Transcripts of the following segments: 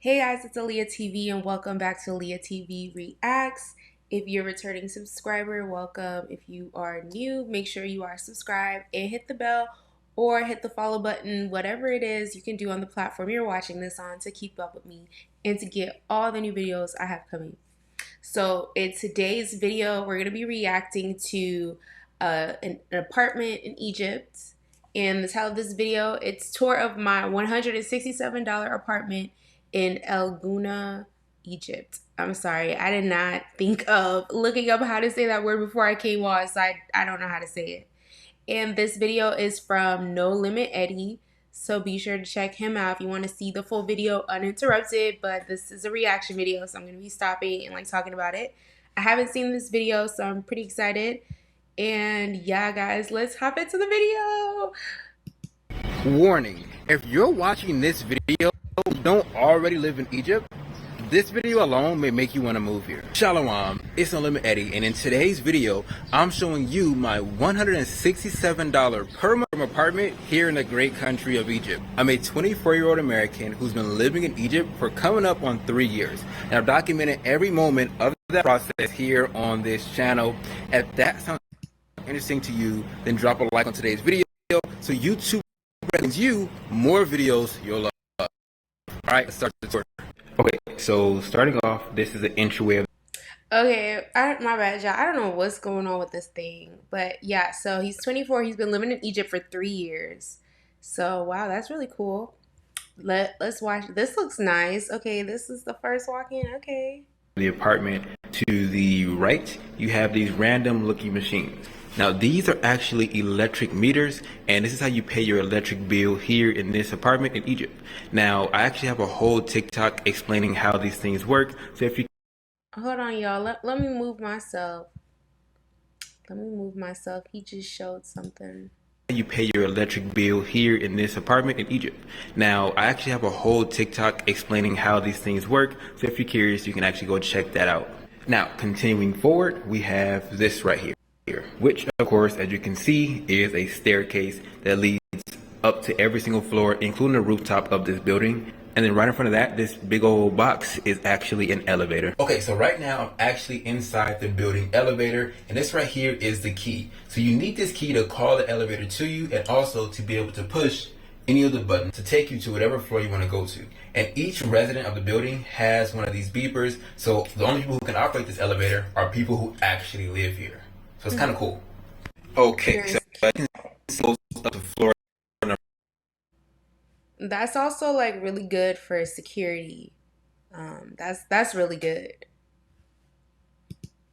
Hey guys, it's Aaliyah TV and welcome back to Aaliyah TV Reacts. If you're a returning subscriber, welcome. If you are new, make sure you are subscribed and hit the bell or hit the follow button, whatever it is you can do on the platform you're watching this on to keep up with me and to get all the new videos I have coming. So in today's video, we're going to be reacting to an apartment in Egypt. And the title of this video, it's tour of my $167 apartment in El Gouna, Egypt. I'm sorry, I did not think of looking up how to say that word before I came on, so I don't know how to say it. And this video is from No Limit Eddie, so be sure to check him out if you want to see the full video uninterrupted. But this is a reaction video, so I'm going to be stopping and talking about it. I haven't seen this video, so I'm pretty excited. And yeah, guys, let's hop into the video. Warning, if you're watching this video and don't already live in Egypt, this video alone may make you want to move here. Shalom, it's No Limit Eddie, and in today's video, I'm showing you my $167 per month apartment here in the great country of Egypt. I'm a 24-year-old American who's been living in Egypt for coming up on 3 years, and I've documented every moment of that process here on this channel. If that sounds interesting to you, then drop a like on today's video so YouTube brings you more videos you'll love. Alright, let's start the tour. Okay, so starting off, this is the entryway of Okay, my bad, y'all. I don't know what's going on with this thing. But yeah, so he's 24. He's been living in Egypt for 3 years. So, wow, that's really cool. Let's watch. This looks nice. Okay, this is the first walk-in. Okay. the apartment. To the right, you have these random looking machines. Now these are actually electric meters, and this is how you pay your electric bill here in this apartment in Egypt. Now I actually have a whole TikTok explaining how these things work, so if you Hold on, y'all. Let me move myself. Let me move myself. He just showed something. You pay your electric bill here in this apartment in Egypt. Now I actually have a whole TikTok explaining how these things work, so if you're curious, you can actually go check that out. Now continuing forward, we have this right here, which of course, as you can see, is a staircase that leads up to every single floor, including the rooftop of this building. And then right in front of that, this big old box is actually an elevator. Okay, so right now I'm actually inside the building elevator, and this right here is the key. So you need this key to call the elevator to you, and also to be able to push any of the buttons to take you to whatever floor you want to go to. And each resident of the building has one of these beepers, so the only people who can operate this elevator are people who actually live here. So it's kind of cool. Okay, so I can see up the floor. That's also like really good for security. That's really good.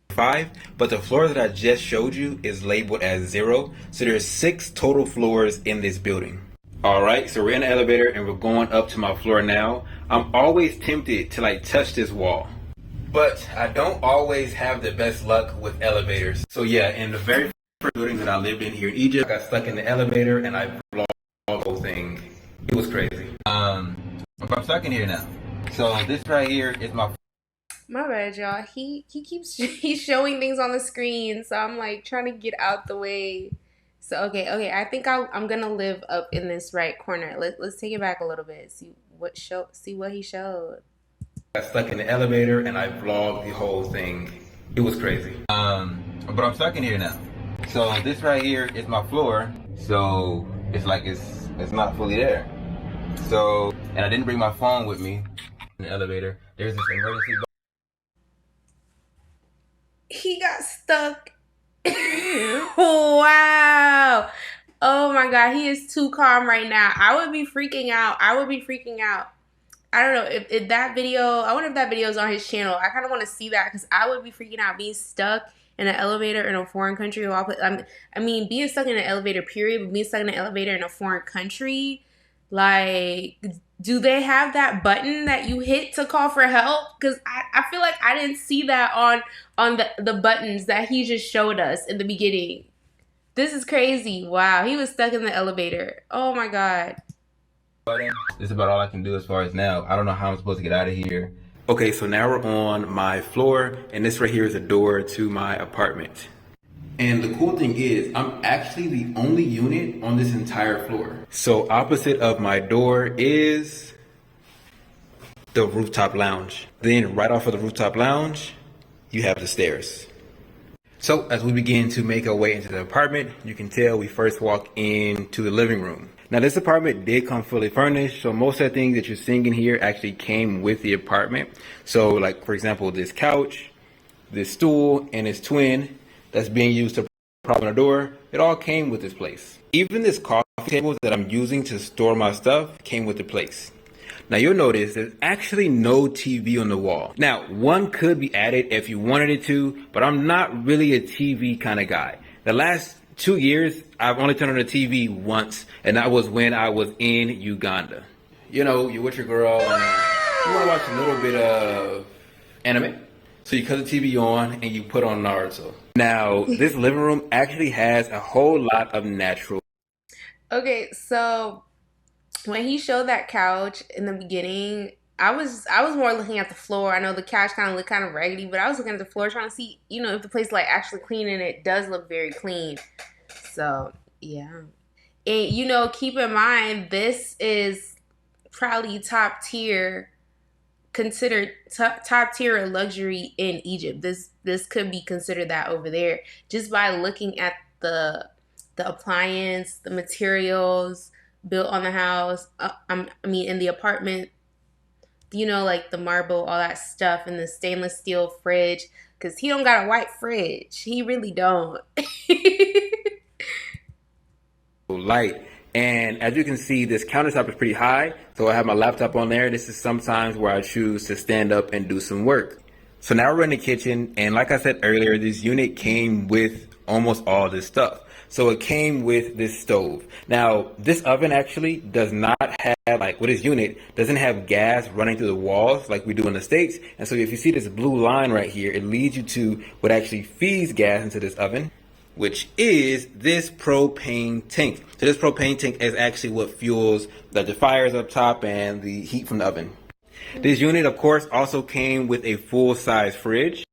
5, but the floor that I just showed you is labeled as 0. So there's 6 total floors in this building. Alright, so we're in the elevator and we're going up to my floor now. I'm always tempted to touch this wall, but I don't always have the best luck with elevators. So yeah, in the very first building that I lived in here in Egypt, I got stuck in the elevator and I vlogged the whole thing. It was crazy. But I'm stuck in here now. So this right here is my bad, y'all. He keeps he's showing things on the screen, so I'm trying to get out the way. So okay. I think I'm gonna live up in this right corner. Let's take it back a little bit. See what he showed. I got stuck in the elevator and I vlogged the whole thing. It was crazy. But I'm stuck in here now. So this right here is my floor. So it's not fully there. So, and I didn't bring my phone with me in the elevator. There's this emergency button. He got stuck. Wow. Oh my God, he is too calm right now. I would be freaking out. I don't know if that video, I wonder if that video is on his channel. I kind of want to see that because I would be freaking out being stuck in an elevator in a foreign country. I mean, being stuck in an elevator, period, but being stuck in an elevator in a foreign country, do they have that button that you hit to call for help? Because I feel like I didn't see that on the buttons that he just showed us in the beginning. This is crazy. Wow, he was stuck in the elevator. Oh my God. This is about all I can do as far as now. I don't know how I'm supposed to get out of here. Okay, so now we're on my floor, and this right here is a door to my apartment. And the cool thing is, I'm actually the only unit on this entire floor. So opposite of my door is the rooftop lounge. Then right off of the rooftop lounge, you have the stairs. So as we begin to make our way into the apartment, you can tell we first walk into the living room. Now this apartment did come fully furnished, so most of the things that you're seeing in here actually came with the apartment. So like for example, this couch, this stool, and this twin that's being used to prop on the door, it all came with this place. Even this coffee table that I'm using to store my stuff came with the place. Now you'll notice there's actually no TV on the wall. Now one could be added if you wanted it to, but I'm not really a TV kind of guy. The last 2 years, I've only turned on the TV once, and that was when I was in Uganda. You know, you're with your girl and you want to watch a little bit of anime. So you cut the TV on and you put on Naruto. Now, this living room actually has a whole lot of natural. Okay, so when he showed that couch in the beginning, I was more looking at the floor. I know the couch kind of looked kind of raggedy, but I was looking at the floor trying to see, if the place like actually clean, and it does look very clean. So yeah, and keep in mind this is probably top tier, considered top tier luxury in Egypt. This could be considered that over there just by looking at the appliance, the materials built on the house. In the apartment, like the marble, all that stuff, and the stainless steel fridge. Cause he don't got a white fridge. He really don't. Light. And as you can see, this countertop is pretty high. So I have my laptop on there. This is sometimes where I choose to stand up and do some work. So now we're in the kitchen. And like I said earlier, this unit came with almost all this stuff. So it came with this stove. Now, this oven actually does not have, with this unit, doesn't have gas running through the walls like we do in the States. And so if you see this blue line right here, it leads you to what actually feeds gas into this oven, which is this propane tank. So this propane tank is actually what fuels the fires up top and the heat from the oven. This unit, of course, also came with a full-size fridge.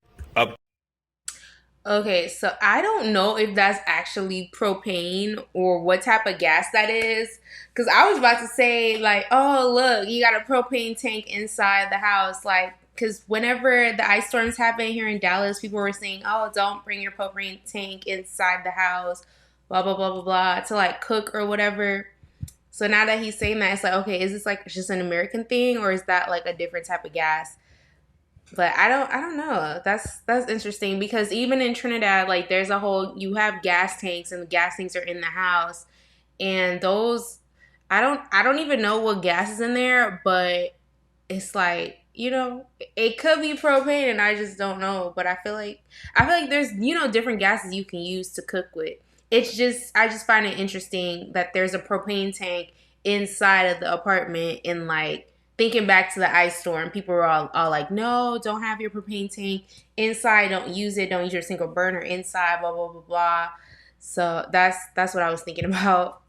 Okay, so I don't know if that's actually propane or what type of gas that is. Because I was about to say, oh, look, you got a propane tank inside the house. Because whenever the ice storms happen here in Dallas, people were saying, oh, don't bring your propane tank inside the house, blah, blah, blah, blah, blah, to, cook or whatever. So now that he's saying that, it's okay, is this, just an American thing, or is that, a different type of gas? But I don't know. That's interesting, because even in Trinidad, there's you have gas tanks, and the gas tanks are in the house, and those, I don't even know what gas is in there, but it's it could be propane, and I just don't know. But I feel like there's different gases you can use to cook with. It's just, I just find it interesting that there's a propane tank inside of the apartment, and thinking back to the ice storm, people were all like, no, don't have your propane tank inside. Don't use it. Don't use your single burner inside, blah, blah, blah, blah. So that's what I was thinking about.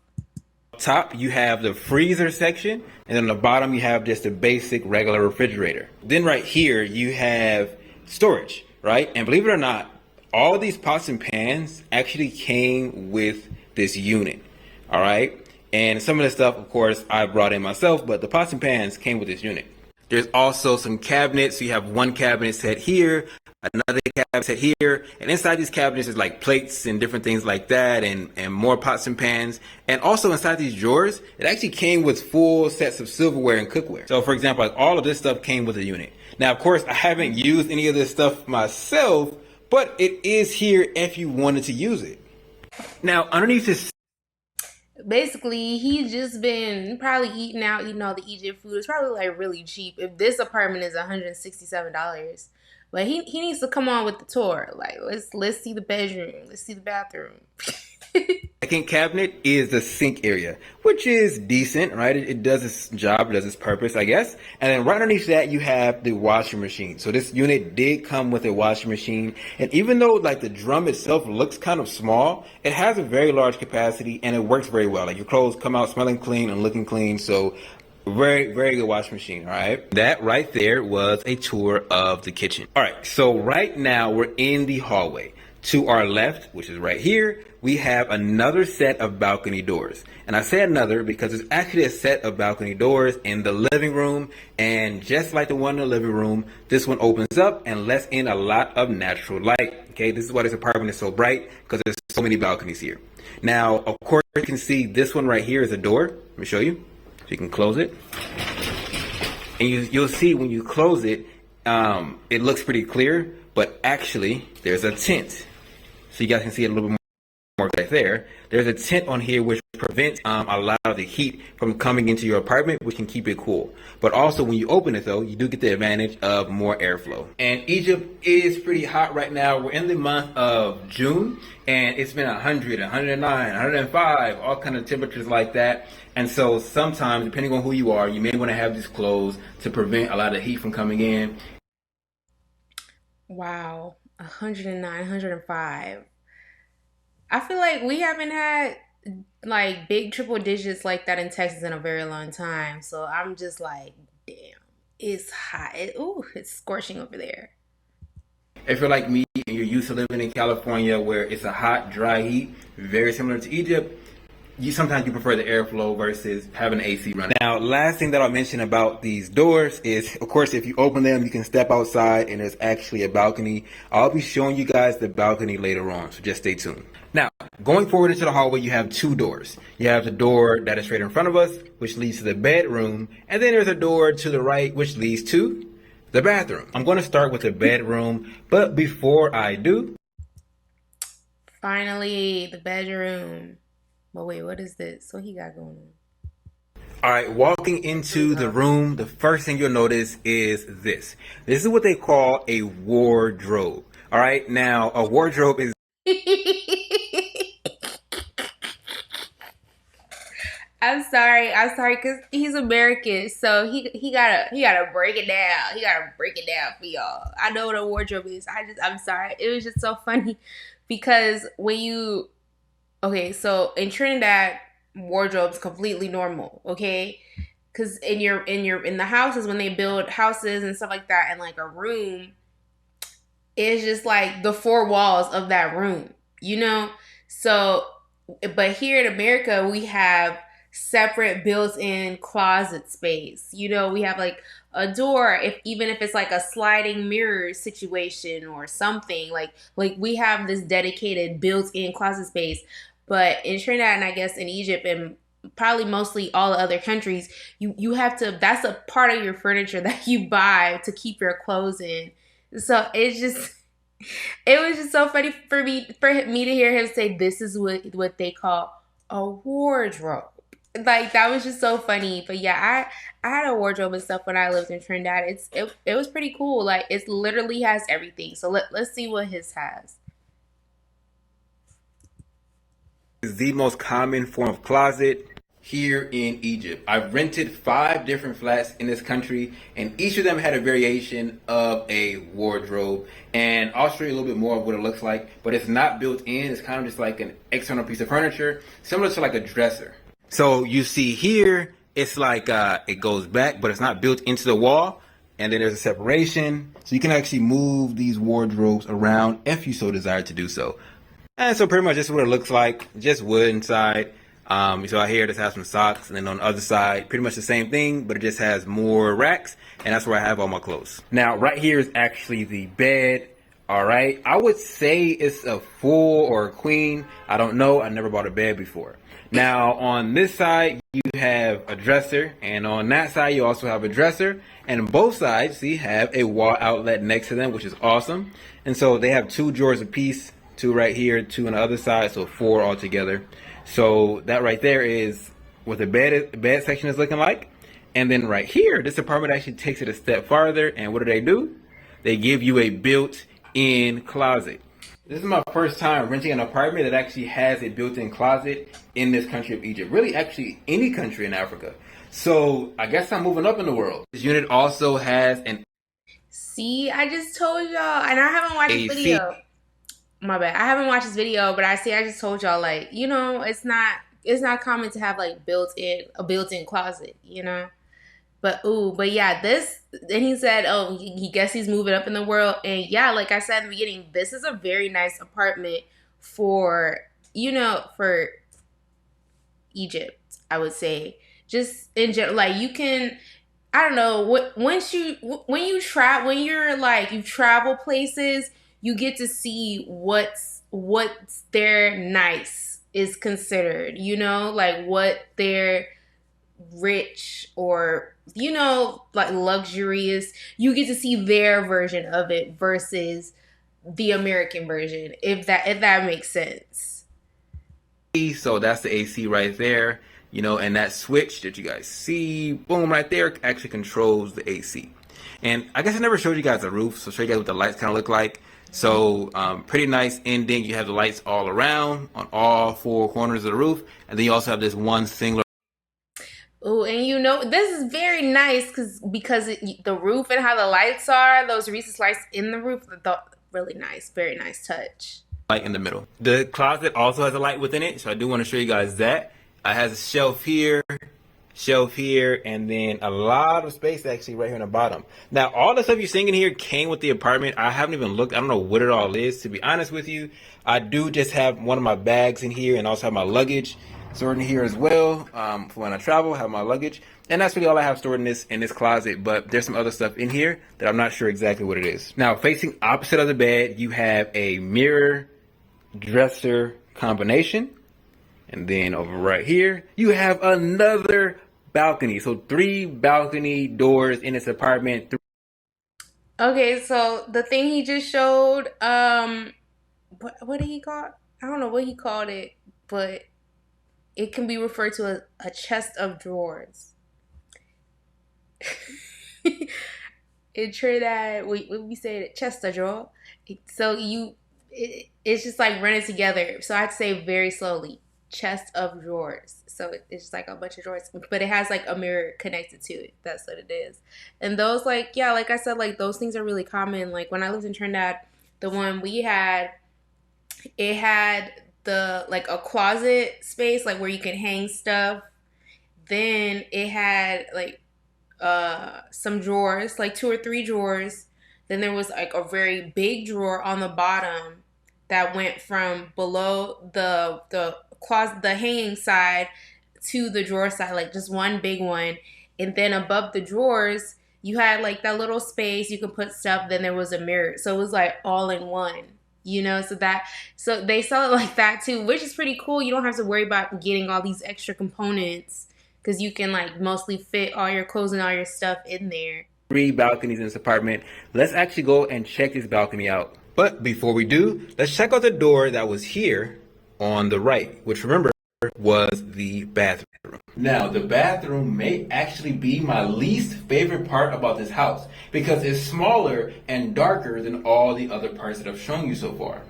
Top, you have the freezer section, and on the bottom, you have just a basic regular refrigerator. Then right here, you have storage, right? And believe it or not, all of these pots and pans actually came with this unit, all right? And some of the stuff, of course, I brought in myself, but the pots and pans came with this unit. There's also some cabinets. So you have one cabinet set here, another cabinet set here, and inside these cabinets is plates and different things like that, and more pots and pans. And also inside these drawers, it actually came with full sets of silverware and cookware. So for example, all of this stuff came with a unit. Now, of course, I haven't used any of this stuff myself, but it is here if you wanted to use it. Now, underneath this, basically, he's just been probably eating all the Egypt food. It's probably really cheap. If this apartment is $167, but he needs to come on with the tour. Let's see the bedroom. Let's see the bathroom. Second cabinet is the sink area, which is decent, right? It does its job, it does its purpose, I guess. And then right underneath that, you have the washing machine. So this unit did come with a washing machine. And even though the drum itself looks kind of small, it has a very large capacity, and it works very well. Your clothes come out smelling clean and looking clean. So very, very good washing machine, all right? That right there was a tour of the kitchen. All right, so right now we're in the hallway. To our left, which is right here, we have another set of balcony doors. And I say another because it's actually a set of balcony doors in the living room. And just like the one in the living room, this one opens up and lets in a lot of natural light. Okay, this is why this apartment is so bright, because there's so many balconies here. Now, of course, you can see this one right here is a door. Let me show you. So you can close it. And you'll see when you close it, it looks pretty clear, but actually there's a tint. So you guys can see it a little bit more right there. There's a tint on here which prevents a lot of the heat from coming into your apartment, which can keep it cool. But also when you open it though, you do get the advantage of more airflow. And Egypt is pretty hot right now. We're in the month of June and it's been 100, 109, 105, all kind of temperatures like that. And so sometimes, depending on who you are, you may want to have this closed to prevent a lot of heat from coming in. Wow, 109, 105. I feel like we haven't had like big triple digits like that in Texas in a very long time. So I'm just like, damn, it's hot. It's scorching over there. If you're like me and you're used to living in California where it's a hot, dry heat, very similar to Egypt, sometimes you prefer the airflow versus having AC running. Now, last thing that I'll mention about these doors is, of course, if you open them, you can step outside and there's actually a balcony. I'll be showing you guys the balcony later on, so just stay tuned. Now, going forward into the hallway, you have two doors. You have the door that is straight in front of us, which leads to the bedroom, and then there's a door to the right, which leads to the bathroom. I'm going to start with the bedroom, but before I do... Finally, the bedroom. But wait, what is this? What he got going on? All right, walking into the room, the first thing you'll notice is this. This is what they call a wardrobe. All right, now a wardrobe is... I'm sorry, because he's American, so he gotta break it down. He gotta break it down for y'all. I know what a wardrobe is. I'm sorry. It was just so funny because okay, so in Trinidad, wardrobe's completely normal, okay? Because in the houses, when they build houses and stuff like that, and like a room, it's just like the four walls of that room, you know? So, but here in America, we have separate built-in closet space. You know, we have like a door, even if it's like a sliding mirror situation or something, like we have this dedicated built-in closet space. But in Trinidad and I guess in Egypt and probably mostly all the other countries, you have to, that's a part of your furniture that you buy to keep your clothes in. So it was just so funny for me to hear him say this is what they call a wardrobe. Like that was just so funny. But yeah, I had a wardrobe and stuff when I lived in Trinidad. It was pretty cool. Like it literally has everything. So let's see what his has. Is the most common form of closet here in Egypt. I've rented 5 different flats in this country, and each of them had a variation of a wardrobe. And I'll show you a little bit more of what it looks like, but it's not built in. It's kind of just like an external piece of furniture, similar to like a dresser. So you see here, it's like it goes back, but it's not built into the wall. And then there's a separation, so you can actually move these wardrobes around if you so desire to do so. And so pretty much this is what it looks like, just wood inside. So out here this has some socks, and then on the other side pretty much the same thing, but it just has more racks, and that's where I have all my clothes. Now right here is actually the bed. All right, I would say it's a full or a queen. I don't know, I never bought a bed before. Now on this side you have a dresser, and on that side you also have a dresser, and both sides see have a wall outlet next to them, which is awesome. And so they have 2 drawers apiece, 2 right here, 2 on the other side, so 4 altogether. So that right there is what the bed section is looking like. And then right here, this apartment actually takes it a step farther, and what do? They give you a built-in closet. This is my first time renting an apartment that actually has a built-in closet in this country of Egypt. Really, actually, any country in Africa. So I guess I'm moving up in the world. This unit also has an... See, I just told y'all, and I haven't watched this video. My bad. I haven't watched this video, but I just told y'all, like, you know, it's not common to have like a built-in closet, you know? But yeah, this. And he said, oh, he guess he's moving up in the world. And yeah, like I said in the beginning, this is a very nice apartment for for Egypt. I would say just in general, like you can. I don't know. When you travel, when you're like you travel places, you get to see what's their nice is considered. Like what their rich or like luxurious. You get to see their version of it versus the American version, if that makes sense. So that's the AC right there, and that switch that you guys see, boom, right there, actually controls the AC. And I guess I never showed you guys the roof, so I'll show you guys what the lights kind of look like. So pretty nice ending. You have the lights all around on all four corners of the roof, and then you also have this one singular. Oh, and this is very nice because the roof and how the lights are, those recessed lights in the roof, really nice, very nice touch. Light in the middle. The closet also has a light within it, so I do want to show you guys that. It has a shelf here, and then a lot of space actually right here on the bottom. Now, all the stuff you're seeing in here came with the apartment. I haven't even looked. I don't know what it all is, to be honest with you. I do just have one of my bags in here and also have my luggage stored in here as well. For when I travel, I have my luggage. And that's really all I have stored in this closet. But there's some other stuff in here that I'm not sure exactly what it is. Now, facing opposite of the bed, you have a mirror dresser combination. And then over right here, you have another balcony. So 3 balcony doors in this apartment. Okay, so the thing he just showed, what did he call it? I don't know what he called it, but it can be referred to as a chest of drawers. In Trinidad, we say it, chest of drawer. So it's just like running together. So I'd say very slowly, chest of drawers. So it's just like a bunch of drawers, but it has like a mirror connected to it. That's what it is. And those, like, yeah, like I said, like those things are really common. Like when I lived in Trinidad, the one we had, it had the like a closet space, like where you can hang stuff. Then it had like some drawers, like 2 or 3 drawers. Then there was like a very big drawer on the bottom that went from below the closet, the hanging side, to the drawer side, like just one big one. And then above the drawers, you had like that little space you could put stuff. Then there was a mirror, so it was like all in one. So they sell it like that too, which is pretty cool. You don't have to worry about getting all these extra components because you can like mostly fit all your clothes and all your stuff in there. 3 balconies in this apartment. Let's actually go and check this balcony out. But before we do, let's check out the door that was here on the right, which remember was the bathroom. Now, the bathroom may actually be my least favorite part about this house because it's smaller and darker than all the other parts that I've shown you so far.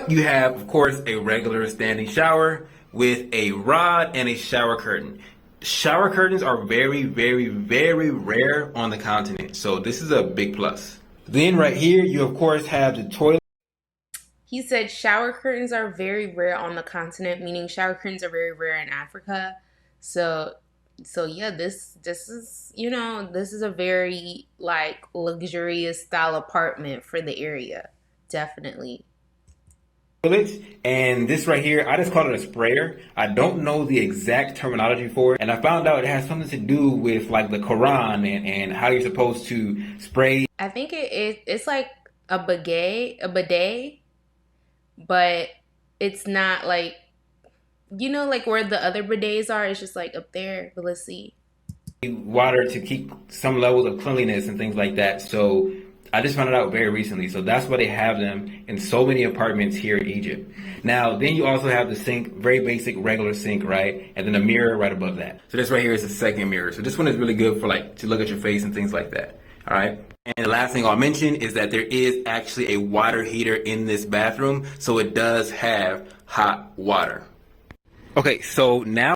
You have, of course, a regular standing shower with a rod and a shower curtain. Shower curtains are very, very, very rare on the continent, so this is a big plus. Then right here, you of course have the toilet. He said shower curtains are very rare on the continent, meaning shower curtains are very rare in Africa. So yeah, this is this is a very like luxurious style apartment for the area, definitely. And this right here, I just call it a sprayer. I don't know the exact terminology for it. And I found out it has something to do with like the Quran and how you're supposed to spray. I think it's like a bidet, but it's not like, like where the other bidets are. It's just like up there, but let's see. Water to keep some levels of cleanliness and things like that. So I just found it out very recently. So that's why they have them in so many apartments here in Egypt. Now, then you also have the sink, very basic regular sink, right? And then a mirror right above that. So this right here is the second mirror. So this one is really good for like to look at your face and things like that. All right. And the last thing I'll mention is that there is actually a water heater in this bathroom. So it does have hot water. Okay, so now.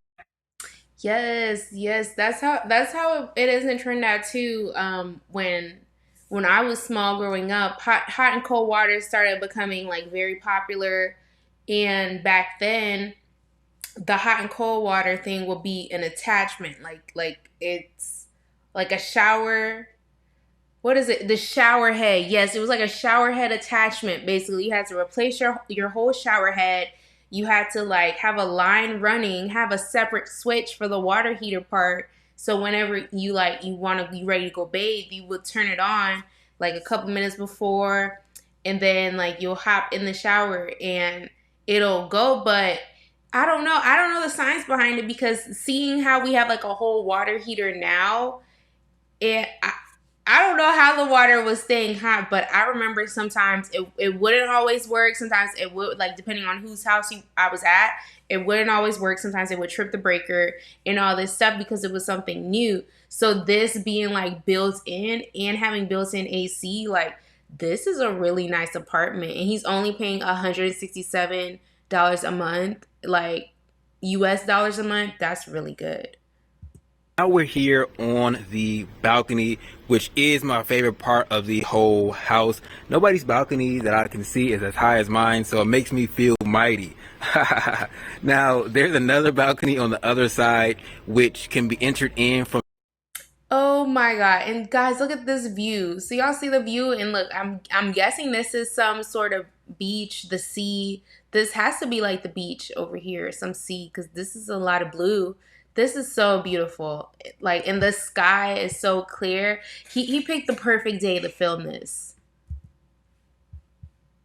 Yes, that's how it is in Trinidad too. When I was small growing up, hot and cold water started becoming like very popular, and back then, the hot and cold water thing will be an attachment, like it's like a shower. What is it? The shower head. Yes, it was like a shower head attachment. Basically, you had to replace your whole shower head. You had to like have a line running, have a separate switch for the water heater part. So whenever you like you want to be ready to go bathe, you would turn it on like a couple minutes before, and then like you'll hop in the shower and it'll go. But I don't know. I don't know the science behind it because seeing how we have like a whole water heater now, it I don't know how the water was staying hot, but I remember sometimes it wouldn't always work. Sometimes it would, like depending on whose house I was at, it wouldn't always work. Sometimes it would trip the breaker and all this stuff because it was something new. So this being like built in and having built in AC, like this is a really nice apartment. And he's only paying $167 a month, like US dollars a month. That's really good. Now we're here on the balcony, which is my favorite part of the whole house. Nobody's balcony that I can see is as high as mine, so it makes me feel mighty. Now, there's another balcony on the other side, which can be entered in from. Oh my god. And guys, look at this view. So y'all see the view and look, I'm guessing this is some sort of beach, the sea. This has to be like the beach over here, some sea cuz this is a lot of blue. This is so beautiful. Like and the sky is so clear. He picked the perfect day to film this.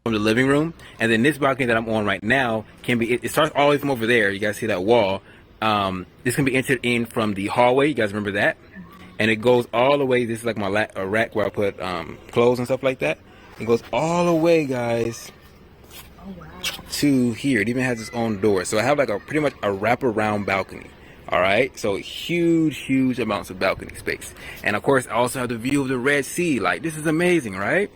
From the living room, and then this balcony that I'm on right now can be. It starts all the way from over there. You guys see that wall? This can be entered in from the hallway. You guys remember that? And it goes all the way. This is like my a rack where I put clothes and stuff like that. It goes all the way, guys, Oh wow. to here. It even has its own door. So I have like a pretty much a wraparound balcony. All right, so huge amounts of balcony space, and of course I also have the view of the Red Sea. Like this is amazing, right?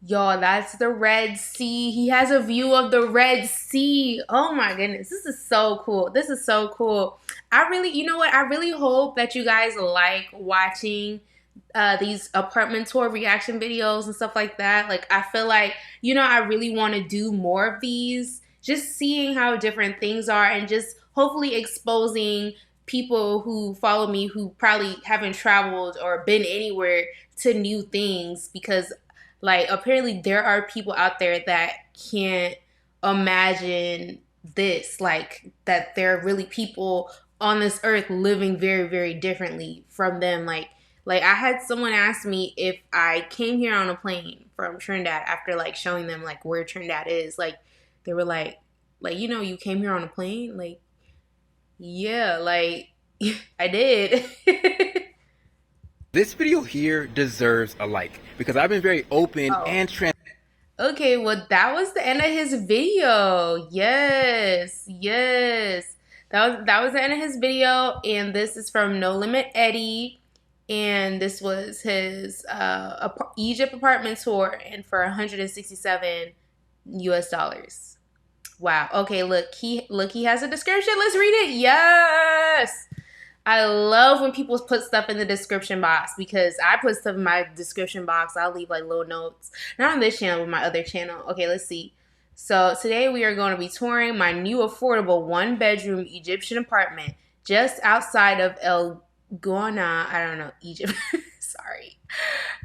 Y'all, that's the Red Sea. He has a view of the Red Sea. Oh my goodness. This is so cool. This is so cool. I really, you know what? I really hope that you guys like watching these apartment tour reaction videos and stuff like that. Like, I feel like, I really want to do more of these, just seeing how different things are and just hopefully exposing people who follow me who probably haven't traveled or been anywhere to new things because like apparently there are people out there that can't imagine this, like that there are really people on this earth living very, very differently from them. Like I had someone ask me if I came here on a plane from Trinidad after like showing them like where Trinidad is. Like they were like you came here on a plane? Like, yeah, like I did. This video here deserves a like because I've been very open Oh. and transparent. Okay, well, that was the end of his video. Yes, yes. That was the end of his video, and this is from No Limit Eddie, and this was his Egypt apartment tour, and for 167 US dollars. Wow. Okay, look he has a description. Let's read it. Yes. I love when people put stuff in the description box because I put stuff in my description box. I'll leave like little notes. Not on this channel, but my other channel. Okay, let's see. So today we are going to be touring my new affordable one-bedroom Egyptian apartment just outside of El Gouna. I don't know, Egypt. Sorry.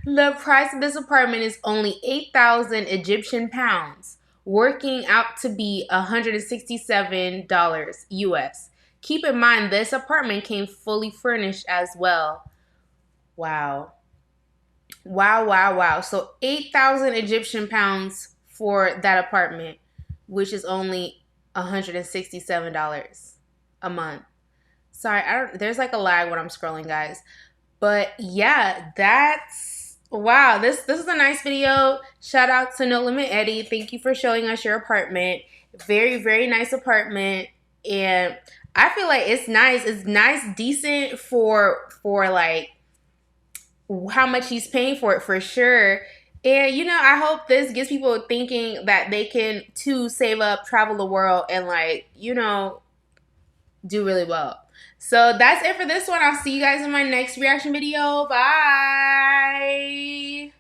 The price of this apartment is only 8,000 Egyptian pounds, working out to be $167 US. Keep in mind, this apartment came fully furnished as well. Wow. Wow, wow, wow. So 8,000 Egyptian pounds for that apartment, which is only $167 a month. Sorry, there's like a lag when I'm scrolling, guys. But yeah, that's wow. This is a nice video. Shout out to No Limit Eddie. Thank you for showing us your apartment. Very, very nice apartment. And I feel like it's nice. It's nice, decent for like how much he's paying for it for sure. And I hope this gets people thinking that they can too save up, travel the world, and like do really well. So that's it for this one. I'll see you guys in my next reaction video. Bye.